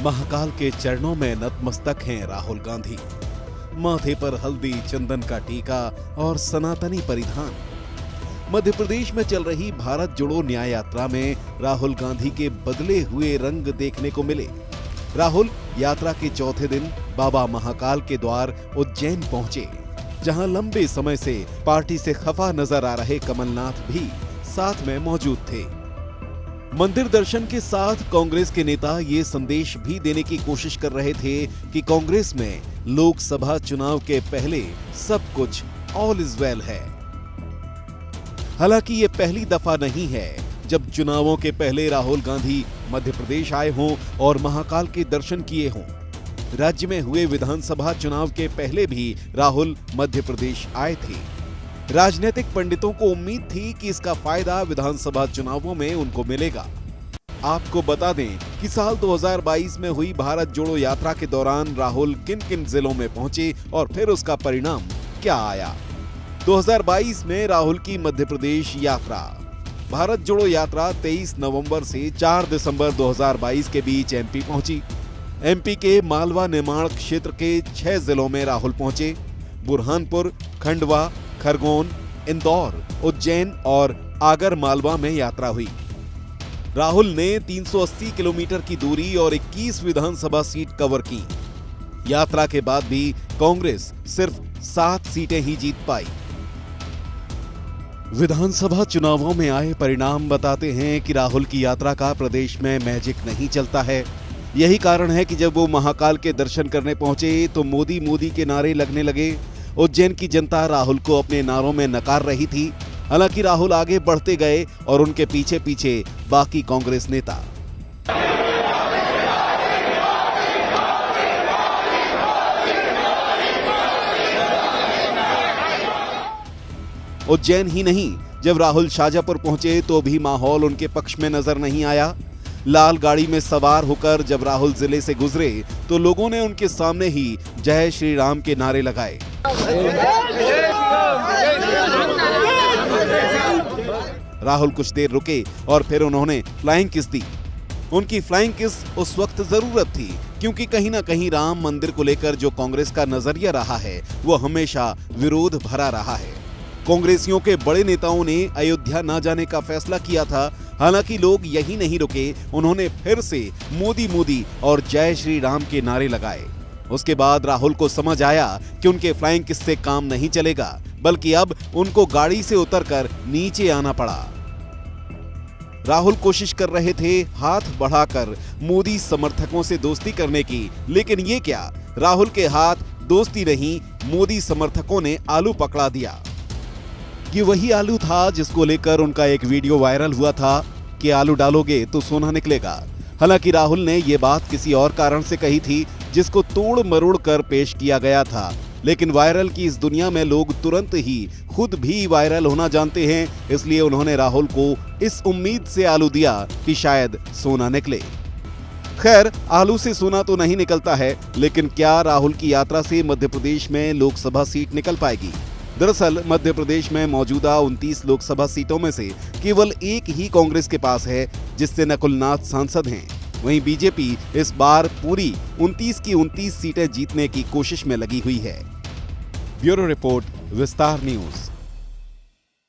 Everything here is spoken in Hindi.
महाकाल के चरणों में नतमस्तक हैं राहुल गांधी। माथे पर हल्दी चंदन का टीका और सनातनी परिधान। मध्य प्रदेश में चल रही भारत जोड़ो न्याय यात्रा में राहुल गांधी के बदले हुए रंग देखने को मिले। राहुल यात्रा के चौथे दिन बाबा महाकाल के द्वार उज्जैन पहुंचे, जहां लंबे समय से पार्टी से खफा नजर आ रहे कमलनाथ भी साथ में मौजूद थे। मंदिर दर्शन के साथ कांग्रेस के नेता ये संदेश भी देने की कोशिश कर रहे थे कि कांग्रेस में लोकसभा चुनाव के पहले सब कुछ ऑल इज वेल है। हालांकि ये पहली दफा नहीं है जब चुनावों के पहले राहुल गांधी मध्य प्रदेश आए हों और महाकाल के दर्शन किए हों। राज्य में हुए विधानसभा चुनाव के पहले भी राहुल मध्य प्रदेश आए थे। राजनीतिक पंडितों को उम्मीद थी कि इसका फायदा विधानसभा चुनावों में उनको मिलेगा। आपको बता दें कि साल 2022 में हुई भारत जोड़ो यात्रा के दौरान राहुल किन किन जिलों में पहुंचे और फिर उसका परिणाम क्या आया। 2022 में राहुल की मध्य प्रदेश यात्रा। भारत जोड़ो यात्रा 23 नवंबर से 4 दिसंबर 2022 के बीच एमपी पहुंची। एमपी के मालवा निमाड़ क्षेत्र के 6 जिलों में राहुल पहुंचे। बुरहानपुर, खंडवा, खरगोन, इंदौर, उज्जैन और आगर मालवा में यात्रा हुई। राहुल ने 380 किलोमीटर की दूरी और 21 विधानसभा सीट कवर की। यात्रा के बाद भी कांग्रेस सिर्फ 7 सीटें ही जीत पाई। विधानसभा चुनावों में आए परिणाम बताते हैं कि राहुल की यात्रा का प्रदेश में मैजिक नहीं चलता है। यही कारण है कि जब वो महाकाल के दर्शन करने पहुंचे तो मोदी मोदी के नारे लगने लगे। उज्जैन की जनता राहुल को अपने नारों में नकार रही थी। हालांकि राहुल आगे बढ़ते गए और उनके पीछे पीछे बाकी कांग्रेस नेता। उज्जैन ही नहीं, जब राहुल शाजापुर पहुंचे तो भी माहौल उनके पक्ष में नजर नहीं आया। लाल गाड़ी में सवार होकर जब राहुल जिले से गुजरे तो लोगों ने उनके सामने ही जय श्री राम के नारे लगाए। राहुल कुछ देर रुके और फिर उन्होंने फ्लाइंग किस दी। उनकी फ्लाइंग किस उस वक्त जरूरत थी, क्योंकि कहीं ना कहीं राम मंदिर को लेकर जो कांग्रेस का नजरिया रहा है वो हमेशा विरोध भरा रहा है। कांग्रेसियों के बड़े नेताओं ने अयोध्या न जाने का फैसला किया था। हालांकि लोग यही नहीं रुके, उन्होंने फिर से मोदी मोदी और जय श्री राम के नारे लगाए। उसके बाद राहुल को समझ आया कि उनके फ्लाइंग किस से काम नहीं चलेगा, बल्कि अब उनको गाड़ी से उतरकर नीचे आना पड़ा। राहुल कोशिश कर रहे थे हाथ बढ़ाकर मोदी समर्थकों से दोस्ती करने की, लेकिन ये क्या, राहुल के हाथ दोस्ती नहीं, मोदी समर्थकों ने आलू पकड़ा दिया। ये वही आलू था जिसको लेकर उनका एक वीडियो वायरल हुआ था कि आलू डालोगे तो सोना निकलेगा। हालांकि राहुल ने ये बात किसी और कारण से कही थी जिसको तोड़ मरोड़ कर पेश किया गया था। लेकिन वायरल की इस दुनिया में लोग तुरंत ही खुद भी वायरल होना जानते हैं, इसलिए उन्होंने राहुल को इस उम्मीद से आलू दिया कि शायद सोना निकले। खैर, आलू से सोना तो नहीं निकलता है, लेकिन क्या राहुल की यात्रा से मध्य प्रदेश में लोकसभा सीट निकल पाएगी? दरअसल मध्य प्रदेश में मौजूदा 29 लोकसभा सीटों में से केवल एक ही कांग्रेस के पास है, जिससे नकुलनाथ सांसद हैं। वहीं बीजेपी इस बार पूरी 29 की 29 सीटें जीतने की कोशिश में लगी हुई है। ब्यूरो रिपोर्ट, विस्तार न्यूज।